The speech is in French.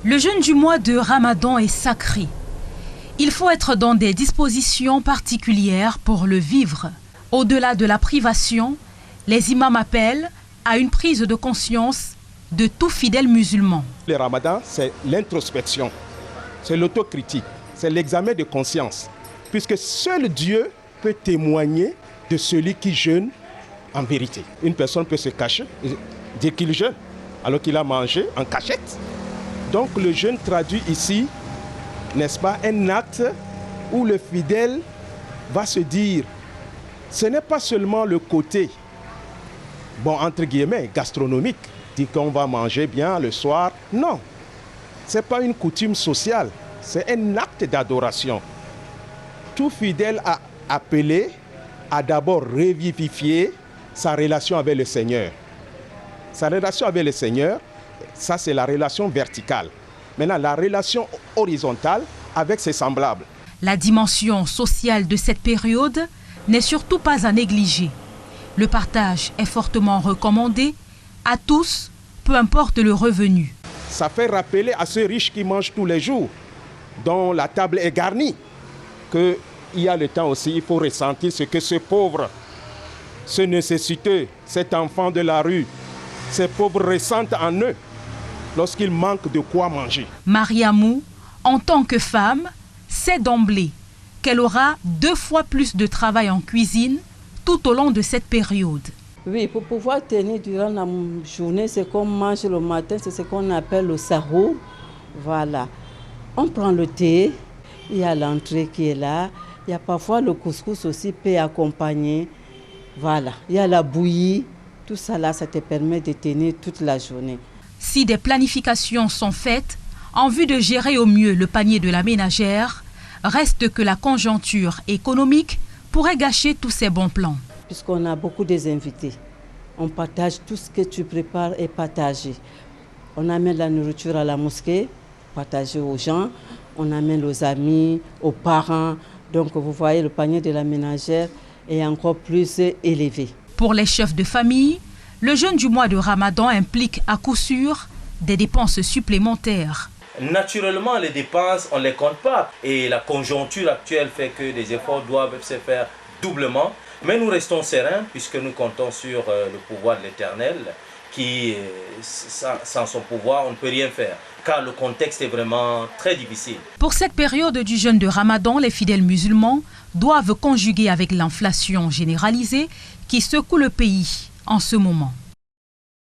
Le jeûne du mois de Ramadan est sacré. Il faut être dans des dispositions particulières pour le vivre. Au-delà de la privation, les imams appellent à une prise de conscience de tout fidèle musulman. Le Ramadan, c'est l'introspection, c'est l'autocritique, c'est l'examen de conscience, puisque seul Dieu peut témoigner de celui qui jeûne en vérité. Une personne peut se cacher et dire qu'il jeûne, alors qu'il a mangé en cachette. Donc le jeûne traduit ici, n'est-ce pas, un acte où le fidèle va se dire, ce n'est pas seulement le côté, bon, entre guillemets, gastronomique, dit qu'on va manger bien le soir. Non, ce n'est pas une coutume sociale, c'est un acte d'adoration. Tout fidèle a appelé à d'abord revivifier sa relation avec le Seigneur. Sa relation avec le Seigneur, ça c'est la relation verticale. Maintenant, la relation horizontale avec ses semblables. La dimension sociale de cette période n'est surtout pas à négliger. Le partage est fortement recommandé à tous, peu importe le revenu. Ça fait rappeler à ceux riches qui mangent tous les jours, dont la table est garnie, qu'il y a le temps aussi, il faut ressentir ce que ce pauvre, ce nécessiteux, cet enfant de la rue, ces pauvres ressentent en eux lorsqu'ils manquent de quoi manger. Mariamou, en tant que femme, sait d'emblée qu'elle aura 2 fois plus de travail en cuisine tout au long de cette période. Oui, pour pouvoir tenir durant la journée, ce qu'on mange le matin, c'est ce qu'on appelle le sahur. Voilà. On prend le thé, il y a l'entrée qui est là, il y a parfois le couscous aussi peut accompagner. Voilà, il y a la bouillie, tout ça là, ça te permet de tenir toute la journée. Si des planifications sont faites en vue de gérer au mieux le panier de la ménagère, reste que la conjoncture économique pourrait gâcher tous ces bons plans. Puisqu'on a beaucoup des invités, on partage tout ce que tu prépares et partagé. On amène la nourriture à la mosquée, partager aux gens, on amène aux amis, aux parents. Donc vous voyez, le panier de la ménagère est encore plus élevé. Pour les chefs de famille, le jeûne du mois de Ramadan implique à coup sûr des dépenses supplémentaires. Naturellement, les dépenses, on ne les compte pas. Et la conjoncture actuelle fait que des efforts doivent se faire doublement. Mais nous restons sereins puisque nous comptons sur le pouvoir de l'Éternel qui, sans son pouvoir, on ne peut rien faire. Car le contexte est vraiment très difficile. Pour cette période du jeûne de Ramadan, les fidèles musulmans doivent conjuguer avec l'inflation généralisée qui secoue le pays en ce moment.